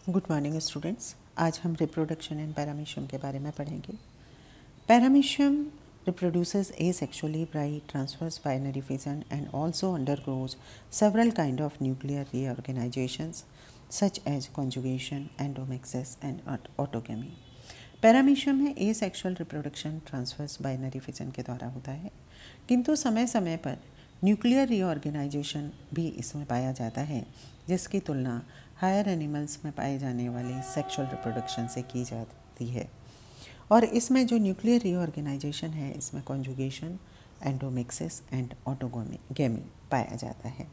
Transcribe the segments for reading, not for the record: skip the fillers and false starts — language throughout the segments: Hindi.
Good morning students. आज हम रिप्रोडक्शन इन पैरामीशियम के बारे में पढ़ेंगे। Paramecium reproduces asexually by transverse binary fission and also undergoes several kind of nuclear reorganizations such as conjugation, endomixis and autogamy. Paramecium में asexual reproduction transverse binary fission के द्वारा होता है, किंतु समय समय पर न्यूक्लियर रीऑर्गेनाइजेशन भी इसमें पाया जाता है, जिसकी तुलना हायर एनिमल्स में पाए जाने वाले सेक्सुअल रिप्रोडक्शन से की जाती है। और इसमें जो न्यूक्लियर रीऑर्गेनाइजेशन है, इसमें कॉन्जुगेशन, एंडोमिक्सिस एंड ऑटोगेमी पाया जाता है।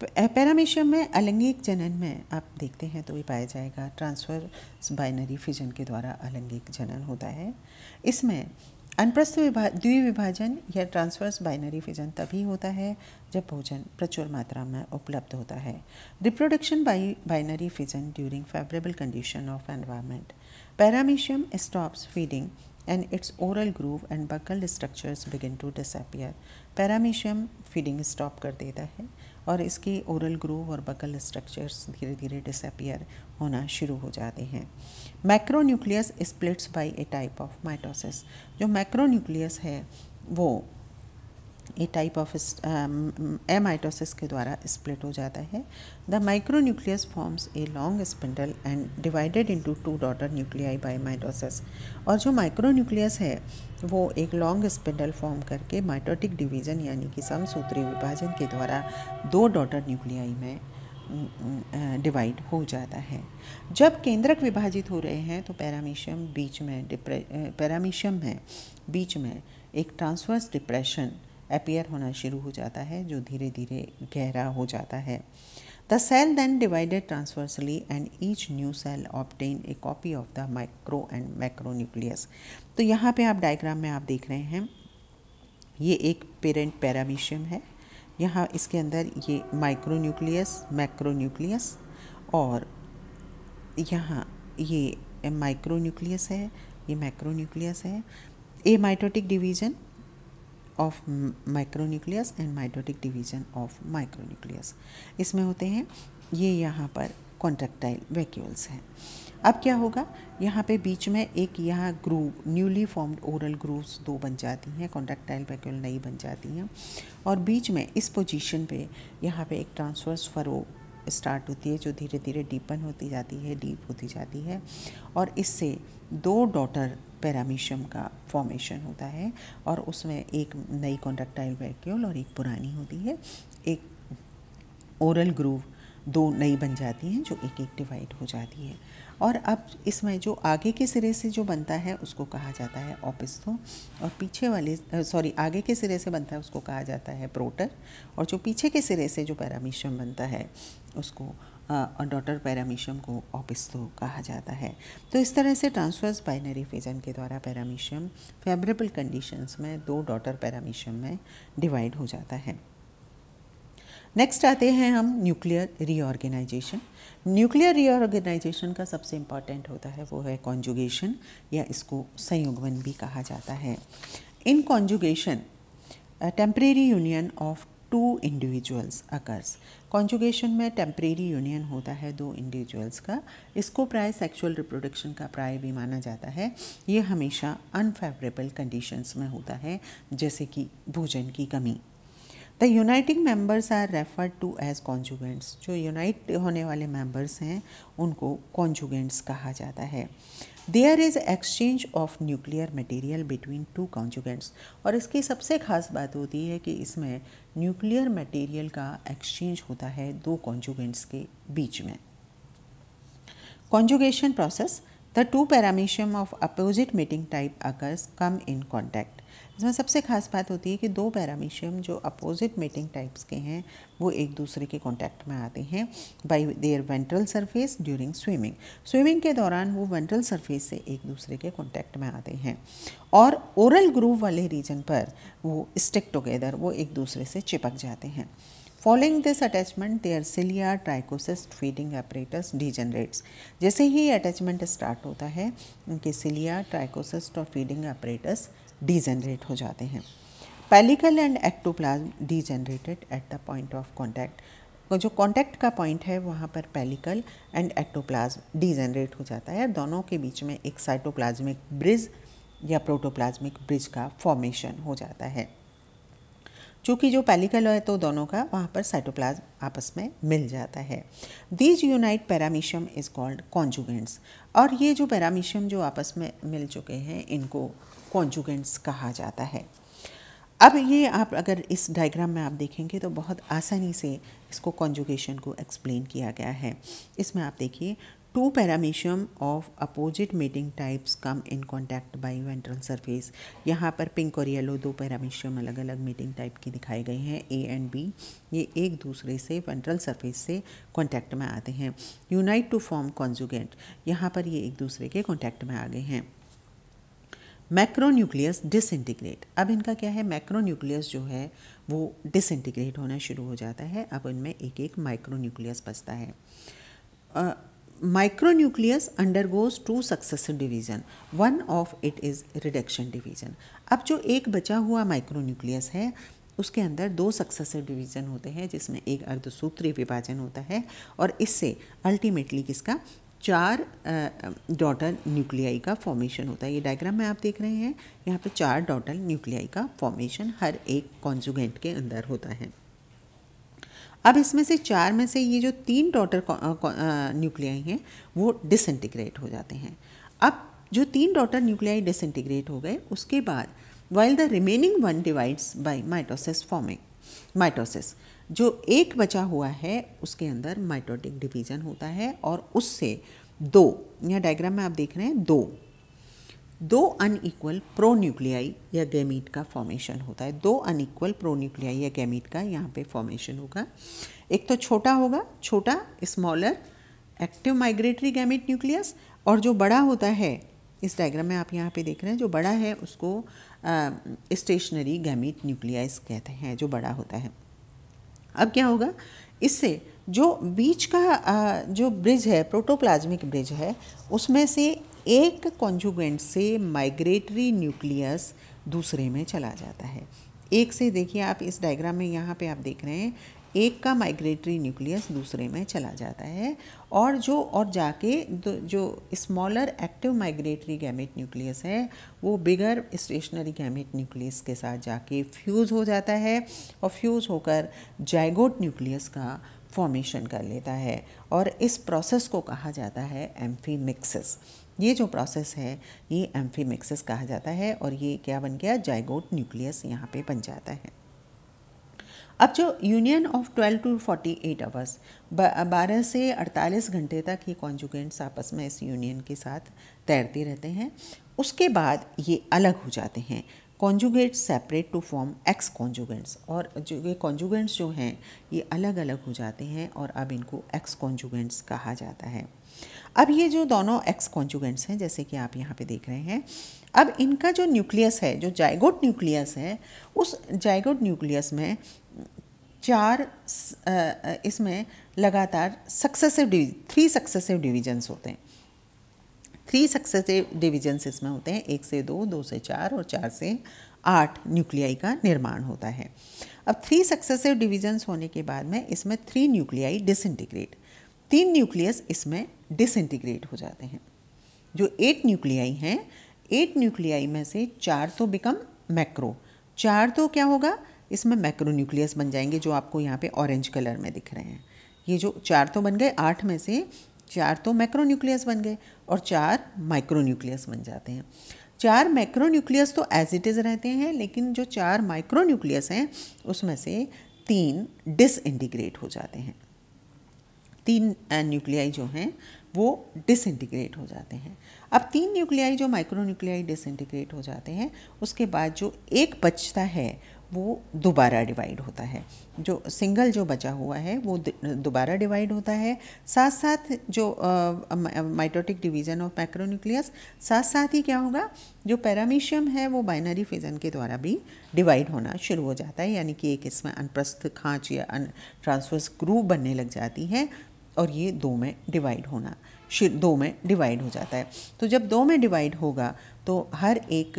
पैरामीशियम में अलैंगिक जनन में आप देखते हैं तो ये पाया जाएगा ट्रांसवर्स बाइनरी फिजन के द्वारा अलैंगिक जनन होता है। इसमें अनप्रस्थ द्विविभाजन या ट्रांसवर्स बाइनरी फिजन तभी होता है जब भोजन प्रचुर मात्रा में उपलब्ध होता है। Reproduction by binary fission during favourable condition of environment. Paramecium stops feeding and its oral groove and buccal structures begin to disappear. Paramecium feeding stop कर देता है और इसकी ओरल ग्रूव और बकल स्ट्रक्चर्स धीरे धीरे डिसअपियर होना शुरू हो जाते हैं। Macronucleus splits by a type of mitosis. जो मैक्रोन्यूक्लियस है वो ए टाइप ऑफ एमाइटोसिस के द्वारा स्प्लिट हो जाता है। The micronucleus forms a long spindle and divided into 2 daughter nuclei by mitosis. और जो माइक्रोन्यूक्लियस है वो एक लॉन्ग स्पिंडल फॉर्म करके माइटोटिक डिवीजन यानी कि समसूत्री विभाजन के द्वारा 2 डॉटर न्यूक्लियाई में डिवाइड हो जाता है। जब केंद्रक विभाजित हो रहे हैं तो पैरामीशियम में बीच में एक ट्रांसवर्स डिप्रेशन अपीयर होना शुरू हो जाता है, जो धीरे धीरे गहरा हो जाता है। The cell then divided transversely and each new cell obtain a copy of the micro and macronucleus. तो यहाँ पे आप डायग्राम में आप देख रहे हैं, ये एक पेरेंट पैरामीशियम है। यहाँ इसके अंदर ये माइक्रोन्यूक्लियस, मैक्रोन्यूक्लियस और यहाँ ये माइक्रोन्यूक्लियस है, ये मैक्रोन्यूक्लियस है। A mitotic division of micronucleus and mitotic division of micronucleus इसमें होते हैं। ये यहाँ पर कॉन्ट्रैक्टाइल वैक्यूल्स हैं। अब क्या होगा, यहाँ पे बीच में एक यहाँ groove, newly formed oral grooves 2 बन जाती हैं, कॉन्ट्रैक्टाइल वैक्यूल नई बन जाती हैं और बीच में इस पोजीशन पे यहाँ पे एक ट्रांसवर्स फरो स्टार्ट होती है, जो धीरे धीरे डीपन होती जाती है, डीप होती जाती है और इससे 2 डॉटर पैरामीशियम का फॉर्मेशन होता है और उसमें एक नई कॉन्ट्रैक्टाइल वैक्यूल और एक पुरानी होती है। एक ओरल ग्रूव 2 नई बन जाती हैं जो एक एक डिवाइड हो जाती है। और अब इसमें जो आगे के सिरे से जो बनता है उसको कहा जाता है ओपिस्थो और पीछे वाले आगे के सिरे से बनता है उसको कहा जाता है प्रोटर और जो पीछे के सिरे से जो पैरामीशियम बनता है उसको डॉटर पैरामीशियम को ओपिस्थो कहा जाता है। तो इस तरह से ट्रांसवर्स बाइनरी फिजन के द्वारा पैरामीशियम फेवरेबल कंडीशंस में 2 डॉटर पैरामीशियम में डिवाइड हो जाता है। नेक्स्ट आते हैं हम न्यूक्लियर रीऑर्गेनाइजेशन। न्यूक्लियर रीऑर्गेनाइजेशन का सबसे इम्पॉर्टेंट होता है वो है कॉन्जुगेशन या इसको संयुग्मन भी कहा जाता है। In conjugation temporary union of 2 individuals occurs. Conjugation में टेम्परेरी यूनियन होता है 2 इंडिविजुअल्स का। इसको प्राय सेक्सुअल रिप्रोडक्शन का प्राय भी माना जाता है। ये हमेशा अनफेवरेबल कंडीशंस में होता है, जैसे कि भोजन की कमी। The uniting members are referred to as conjugants. जो यूनाइट होने वाले मेंबर्स हैं उनको कॉन्जुगेंट्स कहा जाता है। There is exchange of nuclear material between 2 conjugants. और इसकी सबसे खास बात होती है कि इसमें न्यूक्लियर मटेरियल का एक्सचेंज होता है 2 कॉन्जुगेंट्स के बीच में। Conjugation process, the 2 paramecium of opposite mating type occurs come in contact. इसमें सबसे खास बात होती है कि 2 पैरामीशियम जो अपोजिट मेटिंग टाइप्स के हैं वो एक दूसरे के कांटेक्ट में आते हैं bye there ventral surface during swimming. Swimming के दौरान वो वेंट्रल सरफेस से एक दूसरे के कांटेक्ट में आते हैं और ओरल ग्रूव वाले रीजन पर वो स्टिक टुगेदर, वो एक दूसरे से चिपक जाते हैं। Following this attachment their cilia trichocyst feeding apparatus degenerates. जैसे ही अटैचमेंट स्टार्ट होता है उनके सिलिया, ट्राइकोसिस्ट और फीडिंग एपरेटस डिजेनरेट हो जाते हैं। Pellicle and ectoplasm degenerated at the point of contact. जो कॉन्टैक्ट का पॉइंट है वहाँ पर पेलिकल एंड एक्टोप्लाज्म डीजेनरेट हो जाता है। दोनों के बीच में एक साइटोप्लाज्मिक ब्रिज या प्रोटोप्लाज्मिक ब्रिज का फॉर्मेशन हो जाता है। चूँकि जो पेलिकल है तो दोनों का वहाँ पर साइटोप्लाज्म आपस में मिल जाता है। These unite paramecium is called conjugants, और ये जो पैरामीशियम जो आपस में मिल चुके हैं इनको कॉन्जुगेंट्स कहा जाता है। अब ये आप अगर इस डायग्राम में आप देखेंगे तो बहुत आसानी से इसको कॉन्जुगेशन को एक्सप्लेन किया गया है। इसमें आप देखिए, two paramecium of opposite mating types come in contact by ventral surface. यहाँ पर पिंक और येलो दो पैरामीशियम अलग अलग मेटिंग टाइप की दिखाए गए हैं, ए एंड बी। ये एक दूसरे से वेंट्रल सरफेस से कॉन्टैक्ट में आते हैं। यूनाइट टू फॉर्म कॉन्जुगेंट, यहाँ पर ये एक दूसरे के कॉन्टैक्ट में आ गए हैं। मैक्रोन्यूक्लियस डिसइंटीग्रेट, अब इनका क्या है, मैक्रोन्यूक्लियस जो है वो डिसइंटीग्रेट होना शुरू हो जाता है। अब इनमें एक एक माइक्रोन्यूक्लियस बचता है। Micronucleus undergoes two successive division, one of it is reduction division. अब जो एक बचा हुआ माइक्रोन्यूक्लियस है उसके अंदर दो सक्सेसिव डिवीजन होते हैं, जिसमें एक अर्धसूत्रीय विभाजन होता है और इससे अल्टीमेटली किसका, 4 डॉटर न्यूक्लियाई का फॉर्मेशन होता है। ये डायग्राम में आप देख रहे हैं, यहाँ पे 4 डॉटर न्यूक्लियाई का फॉर्मेशन हर एक कॉन्जुगेंट के अंदर होता है। अब इसमें से 4 में से ये जो 3 डॉटर न्यूक्लियाई हैं वो डिसइंटीग्रेट हो जाते हैं। अब जो 3 डॉटर न्यूक्लियाई डिसइंटीग्रेट हो गए उसके बाद while the remaining one divides by mitosis forming, mitosis जो एक बचा हुआ है उसके अंदर माइटोटिक डिवीजन होता है और उससे 2, यहाँ डायग्राम में आप देख रहे हैं, दो अनइक्वल प्रोन्यूक्लियाई या गैमीट का फॉर्मेशन होता है। 2 अनइक्वल प्रोन्यूक्लियाई या गैमीट का यहाँ पे फॉर्मेशन होगा। एक तो छोटा होगा, छोटा smaller active migratory gamete nucleus, और जो बड़ा होता है इस डायग्राम में आप यहाँ पे देख रहे हैं, जो बड़ा है उसको स्टेशनरी गैमीट न्यूक्लियस कहते हैं, जो बड़ा होता है। अब क्या होगा, इससे जो बीच का जो ब्रिज है, प्रोटोप्लाज्मिक ब्रिज है, उसमें से एक कॉन्जुगेंट से माइग्रेटरी न्यूक्लियस दूसरे में चला जाता है। एक से देखिए आप इस डायग्राम में यहाँ पे आप देख रहे हैं, एक का माइग्रेटरी न्यूक्लियस दूसरे में चला जाता है और जाके जो smaller active migratory gamete nucleus है वो बिगर स्टेशनरी गैमेट न्यूक्लियस के साथ जाके फ्यूज़ हो जाता है और फ्यूज़ होकर जाइगोट न्यूक्लियस का फॉर्मेशन कर लेता है और इस प्रोसेस को कहा जाता है एम्फीमिक्सिस। ये जो प्रोसेस है ये एम्फीमिक्सिस कहा जाता है और ये क्या बन गया, जाइगोट न्यूक्लियस यहाँ पे बन जाता है। अब जो यूनियन ऑफ 12 to 48 आवर्स, 12 से 48 घंटे तक ये कॉन्जुगेंट्स आपस में इस यूनियन के साथ तैरते रहते हैं, उसके बाद ये अलग हो जाते हैं। Conjugates separate to form ex conjugants, और जो ये कॉन्जुगेंट्स जो हैं ये अलग अलग हो जाते हैं और अब इनको एक्स कॉन्जुगेंट्स कहा जाता है। अब ये जो दोनों एक्स कॉन्जुगेंट्स हैं जैसे कि आप यहाँ पे देख रहे हैं, अब इनका जो न्यूक्लियस है, जो जाइगोट न्यूक्लियस है, उस जाइगोट न्यूक्लियस में 4 इसमें लगातार थ्री सक्सेसिव डिवीजन्स होते हैं। 3 सक्सेसिव डिवीजन्स इसमें होते हैं, 1 से 2, 2 से 4 और 4 से 8 न्यूक्लियाई का निर्माण होता है। अब 3 सक्सेसिव डिवीजन्स होने के बाद में इसमें 3 न्यूक्लियाई डिसइंटीग्रेट, 3 न्यूक्लियस इसमें डिसइंटीग्रेट हो जाते हैं। जो 8 न्यूक्लियाई हैं, 8 न्यूक्लियाई में से 4 तो बिकम मैक्रो, 4 तो क्या होगा, इसमें मैक्रो न्यूक्लियस बन जाएंगे जो आपको यहाँ पे ऑरेंज कलर में दिख रहे हैं। ये जो 4 तो बन गए, 8 में से 4 तो मैक्रो न्यूक्लियस बन गए और 4 माइक्रो न्यूक्लियस बन जाते हैं। 4 मैक्रो न्यूक्लियस तो एज इट इज़ रहते हैं, लेकिन जो 4 माइक्रो न्यूक्लियस हैं उसमें से 3 डिसइंटीग्रेट हो जाते हैं। 3 न्यूक्लियाई जो हैं वो डिसइंटीग्रेट हो जाते हैं। अब 3 न्यूक्लियाई जो माइक्रो न्यूक्लियाई डिसइंटीग्रेट हो जाते हैं, उसके बाद जो एक बचता है वो दोबारा डिवाइड होता है। जो सिंगल जो बचा हुआ है वो दोबारा डिवाइड होता है। साथ साथ जो माइटोटिक डिवीज़न ऑफ मैक्रोन्यूक्लियस, साथ साथ ही क्या होगा, जो पैरामीशियम है वो बाइनरी फिजन के द्वारा भी डिवाइड होना शुरू हो जाता है, यानी कि एक इसमें अनप्रस्थ खांच या ट्रांसवर्स ग्रूव बनने लग जाती है और ये 2 में डिवाइड हो जाता है। तो जब 2 में डिवाइड होगा तो हर एक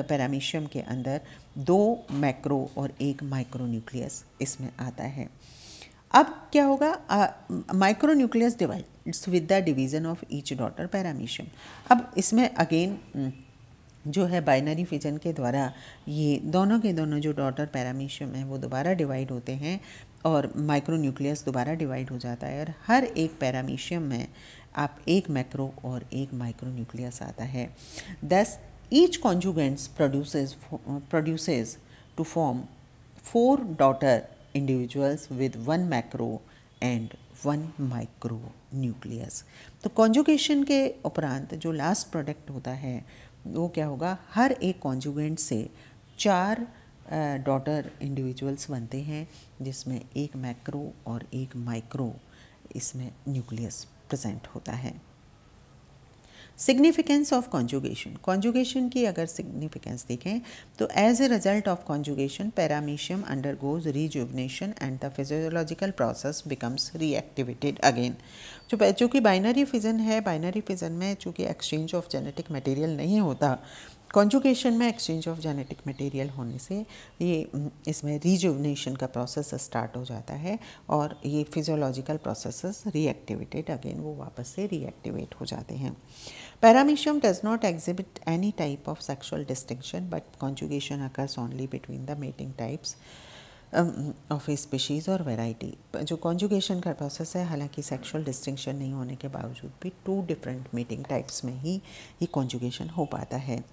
पैरामीशियम के अंदर 2 मैक्रो और 1 माइक्रो न्यूक्लियस इसमें आता है। अब क्या होगा, micro nucleus divides with the division of each daughter paramecium. अब इसमें अगेन जो है बाइनरी फिजन के द्वारा ये दोनों के दोनों जो डॉटर पैरामीशियम है वो दोबारा डिवाइड होते हैं और माइक्रो न्यूक्लियस दोबारा डिवाइड हो जाता है, और हर एक पैरामीशियम में आप एक मैक्रो और एक माइक्रो न्यूक्लियस आता है। Thus each conjugants produces to form 4 daughter individuals with 1 macro and 1 micro nucleus. तो कॉन्जुगेशन के उपरांत जो लास्ट प्रोडक्ट होता है वो क्या होगा, हर एक कॉन्जुगेंट से 4 डॉटर इंडिविजुअल्स बनते हैं, जिसमें एक मैक्रो और एक माइक्रो इसमें न्यूक्लियस प्रेजेंट होता है। सिग्निफिकेंस ऑफ कॉन्जुगेशन, कॉन्जुगेशन की अगर सिग्निफिकेंस देखें तो as a result of conjugation paramecium undergoes rejuvenation and the physiological process becomes reactivated again. जो कि बाइनरी फिजन है, बाइनरी फिजन में चूँकि एक्सचेंज ऑफ जेनेटिक मटेरियल नहीं होता, कॉन्जुगेशन में एक्सचेंज ऑफ जेनेटिक मटेरियल होने से ये इसमें रिजुवनेशन का प्रोसेस स्टार्ट हो जाता है और ये फिजियोलॉजिकल प्रोसेसेस रीएक्टिवेटेड अगेन वो वापस से रीएक्टिवेट हो जाते हैं। Paramecium does not exhibit any type of sexual distinction but conjugation occurs only between the mating types of A species और वैरायटी। जो कॉन्जुगेशन का प्रोसेस है, हालांकि सेक्सुअल डिस्टिंक्शन नहीं होने के बावजूद भी 2 डिफरेंट मीटिंग टाइप्स में ही ये कॉन्जुगेशन हो पाता है।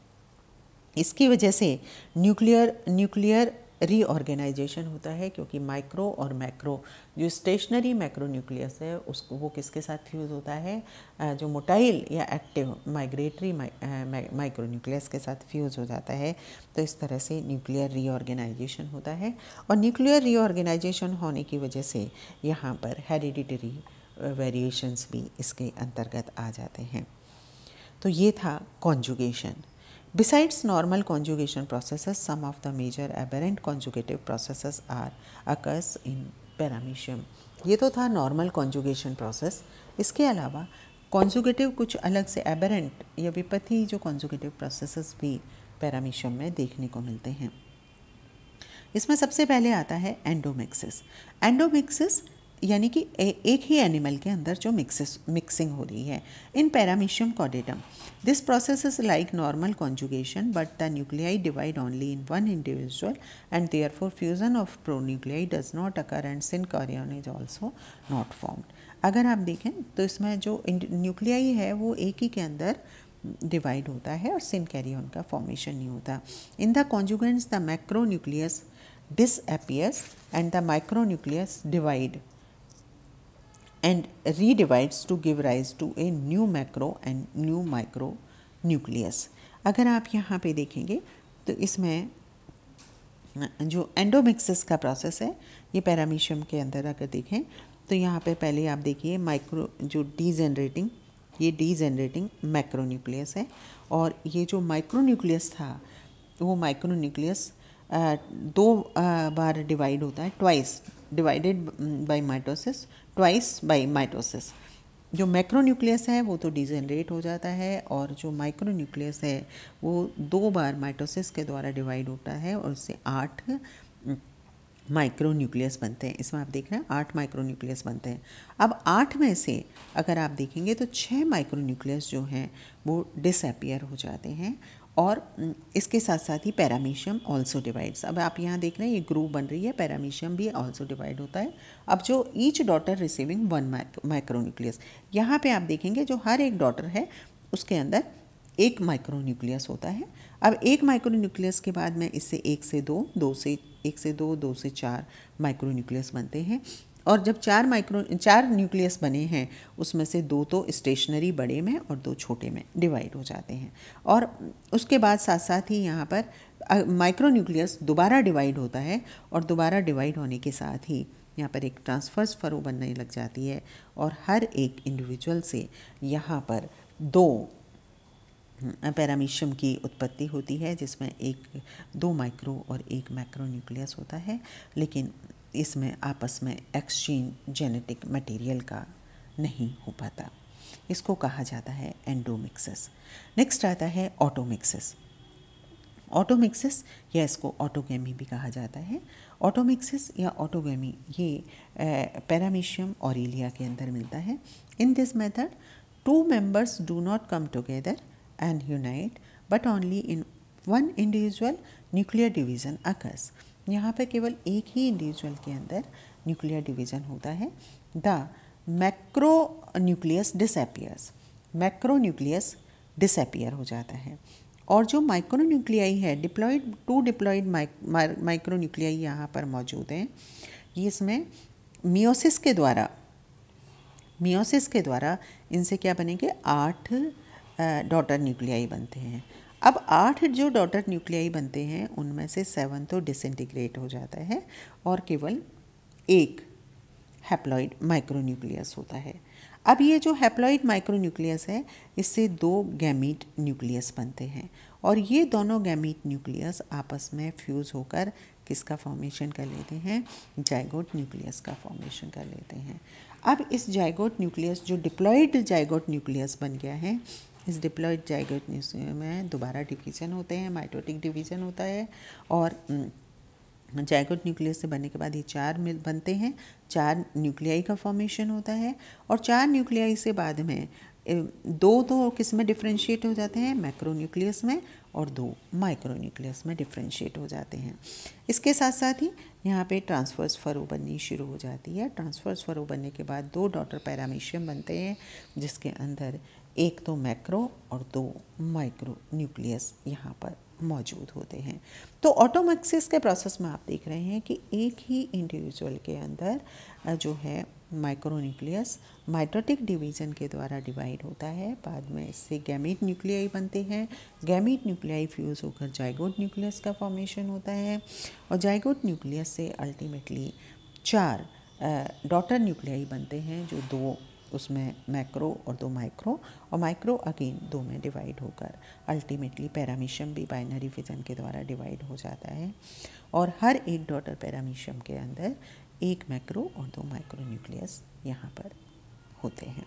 इसकी वजह से न्यूक्लियर रीऑर्गेनाइजेशन होता है, क्योंकि माइक्रो और मैक्रो जो स्टेशनरी मैक्रो न्यूक्लियस है उसको वो किसके साथ फ्यूज़ होता है, जो मोटाइल या एक्टिव माइग्रेटरी माइक्रो न्यूक्लियस के साथ फ्यूज़ हो जाता है। तो इस तरह से न्यूक्लियर रीऑर्गेनाइजेशन होता है, और न्यूक्लियर रीऑर्गेनाइजेशन होने की वजह से यहाँ पर हेरिडिटरी वेरिएशंस भी इसके अंतर्गत आ जाते हैं। तो ये था conjugation. Besides normal conjugation processes, some of the major aberrant conjugative processes occurs in paramecium। ये तो था नॉर्मल कॉन्जुगेशन प्रोसेस। इसके अलावा कॉन्जुगेटिव कुछ अलग से एबेरेंट या विपत्ति जो कॉन्जुगेटिव प्रोसेसेस भी पैरामीशियम में देखने को मिलते हैं। इसमें सबसे पहले आता है एंडोमिक्सिस। एंडोमिक्सिस यानी कि एक ही एनिमल के अंदर जो मिक्सिंग हो रही है in paramecium caudatum. This process is like normal conjugation but the nuclei divide only in 1 individual and therefore fusion of pronuclei does not occur and synkaryon is also not formed. अगर आप देखें तो इसमें जो न्यूक्लियाई है वो एक ही के अंदर डिवाइड होता है और सिनकैरियन का फॉर्मेशन नहीं होता। In the conjugants the macro nucleus disappears and the micronucleus divide and redivides to give rise to a new macro and new micro nucleus। अगर आप यहाँ पे देखेंगे तो इसमें जो एंडोमिक्सिस का प्रोसेस है ये पैरामीशियम के अंदर अगर देखें तो यहाँ पे पहले आप देखिए माइक्रो जो डीजेनरेटिंग मैक्रोन्यूक्लियस है, और ये जो माइक्रोन्यूक्लियस था वो माइक्रोन्यूक्लियस 2 बार डिवाइड होता है, twice divided by mitosis, twice by mitosis. जो मैक्रोन्यूक्लियस है वो तो डिजेनरेट हो जाता है, और जो माइक्रोन्यूक्लियस है वो 2 बार माइटोसिस के द्वारा डिवाइड होता है और उससे 8 माइक्रोन्यूक्लियस बनते हैं। इसमें आप देख रहे हैं 8 माइक्रोन्यूक्लियस बनते हैं। अब 8 में से अगर आप देखेंगे तो 6 माइक्रोन्यूक्लियस जो हैं वो डिसअपियर हो जाते हैं, और इसके साथ साथ ही पैरामीशियम ऑल्सो डिवाइड्स। अब आप यहाँ देख रहे हैं ये ग्रुप बन रही है, पैरामीशियम भी ऑल्सो डिवाइड होता है। अब जो ईच डॉटर रिसीविंग 1 माइक्रोन्यूक्लियस, यहाँ पे आप देखेंगे जो हर एक डॉटर है उसके अंदर 1 माइक्रोन्यूक्लियस होता है। अब 1 माइक्रोन्यूक्लियस के बाद में इससे 1 से 2, 2 से 4 माइक्रोन्यूक्लियस बनते हैं, और जब 4 न्यूक्लियस बने हैं उसमें से 2 तो स्टेशनरी बड़े में और 2 छोटे में डिवाइड हो जाते हैं। और उसके बाद साथ साथ ही यहाँ पर माइक्रोन्यूक्लियस दोबारा डिवाइड होता है, और दोबारा डिवाइड होने के साथ ही यहाँ पर एक ट्रांसफर्स फरो बनने लग जाती है, और हर एक इंडिविजुअल से यहाँ पर 2 पैरामीशियम की उत्पत्ति होती है, जिसमें 2 माइक्रो और 1 मैक्रोन्यूक्लियस होता है, लेकिन इसमें आपस में एक्सचेंज जेनेटिक मटेरियल का नहीं हो पाता। इसको कहा जाता है एंडोमिक्सिस। नेक्स्ट आता है ऑटोमिक्सिस। ऑटोमिक्सिस या इसको ऑटोगेमी भी कहा जाता है। ऑटोमिक्सिस या ऑटोगेमी ये पैरामीशियम ऑरिलिया के अंदर मिलता है। In this method 2 members do not come together and unite but only in one individual nuclear division occurs। यहाँ पे केवल एक ही इंडिविजुअल के अंदर न्यूक्लियर डिवीजन होता है। The macro nucleus disappears, macro nucleus disappear हो जाता है। और जो माइक्रो न्यूक्लियाई है, टू डिप्लॉयड माइक्रो न्यूक्लियाई यहाँ पर मौजूद हैं। ये इसमें मियोसिस के द्वारा इनसे क्या बनेंगे, 8 डॉटर न्यूक्लियाई बनते हैं। अब 8 जो डॉटर न्यूक्लियाई बनते हैं उनमें से 7 तो डिसइंटीग्रेट हो जाता है और केवल एक हैप्लॉइड माइक्रोन्यूक्लियस होता है। अब ये जो हैप्लॉइड माइक्रोन्यूक्लियस है इससे 2 गैमीट न्यूक्लियस बनते हैं और ये दोनों गैमीट न्यूक्लियस आपस में फ्यूज़ होकर किसका फॉर्मेशन कर लेते हैं, जाइगोट न्यूक्लियस का फॉर्मेशन कर लेते हैं। अब इस जाइगोट न्यूक्लियस जो डिप्लॉयड जाइगोट न्यूक्लियस बन गया है, इस डिप्लॉयड जाइगोट न्यूक्लियस में दोबारा डिवीज़न होते हैं, माइटोटिक डिवीज़न होता है और जाइगोट न्यूक्लियस से बनने के बाद ये 4 बनते हैं, 4 न्यूक्लियाई का फॉर्मेशन होता है और 4 न्यूक्लियाई से बाद में 2 तो किस में डिफ्रेंशिएट हो जाते हैं, मैक्रो न्यूक्लियस में, और 2 माइक्रो न्यूक्लियस में डिफ्रेंशिएट हो जाते हैं। इसके साथ साथ ही यहाँ पे ट्रांसवर्स फरो बननी शुरू हो जाती है। ट्रांसवर्स फरो बनने के बाद 2 डॉटर पैरामीशियम बनते हैं जिसके अंदर एक तो मैक्रो और 2 माइक्रो न्यूक्लियस यहाँ पर मौजूद होते हैं। तो ऑटोमिक्सिस के प्रोसेस में आप देख रहे हैं कि एक ही इंडिविजुअल के अंदर जो है माइक्रोन्यूक्लियस माइटोटिक डिवीज़न के द्वारा डिवाइड होता है, बाद में इससे गैमीट न्यूक्लियाई बनते हैं, गैमीट न्यूक्लियाई फ्यूज़ होकर जाइगोट न्यूक्लियस का फॉर्मेशन होता है और जाइगोट न्यूक्लियस से अल्टीमेटली 4 डॉटर न्यूक्लियाई बनते हैं जो 2 उसमें मैक्रो और 2 माइक्रो और माइक्रो अगेन 2 में डिवाइड होकर अल्टीमेटली पैरामीशियम भी बाइनरी फिजन के द्वारा डिवाइड हो जाता है और हर एक डॉटर पैरामीशियम के अंदर 1 मैक्रो और 2 माइक्रो न्यूक्लियस यहाँ पर होते हैं।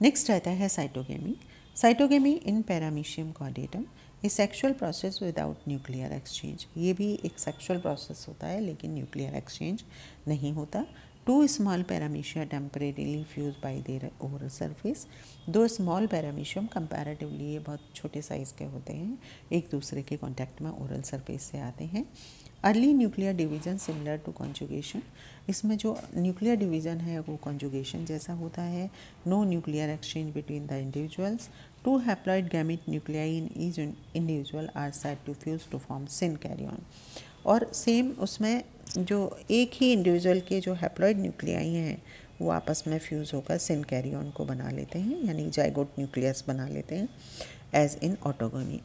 नेक्स्ट रहता है cytogamy. Cytogamy in paramecium caudatum a sexual process without nuclear exchange. ये भी एक सेक्सुअल प्रोसेस होता है लेकिन न्यूक्लियर एक्सचेंज नहीं होता। 2 small paramecia temporarily fused by their oral surface। 2 small paramecia comparatively ये बहुत छोटे साइज़ के होते हैं, एक दूसरे के कांटेक्ट में ओरल सरफेस से आते हैं। Early nuclear division similar to conjugation. इसमें जो न्यूक्लियर डिवीज़न है वो कॉन्जुगेशन जैसा होता है। No nuclear exchange between the individuals. 2 haploid gamete nuclei in each individual are said to fuse to form synkaryon. और सेम उसमें जो एक ही इंडिविजुअल के जो हैप्लॉइड न्यूक्लियाई हैं वो आपस में फ्यूज़ होकर सिन कैरियन को बना लेते हैं, यानी जाइगोट न्यूक्लियस बना लेते हैं, एज इन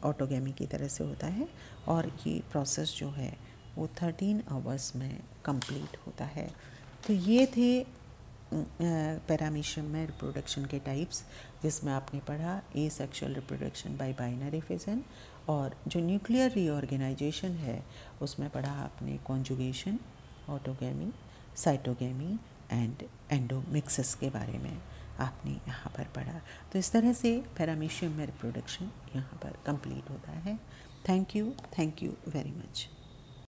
ऑटोगेमी की तरह से होता है। और ये प्रोसेस जो है वो 13 आवर्स में कंप्लीट होता है। तो ये थे पैरामीशियम में रिप्रोडक्शन के टाइप्स, जिसमें आपने पढ़ा ए sexual reproduction by binary fission, और जो न्यूक्लियर रीऑर्गेनाइजेशन है उसमें पढ़ा आपने कॉन्जुगेशन, ऑटोगेमी, साइटोगेमी एंड एंडोमिक्सिस के बारे में आपने यहाँ पर पढ़ा। तो इस तरह से पैरामीशियम में रिप्रोडक्शन यहाँ पर कंप्लीट होता है। Thank you very much.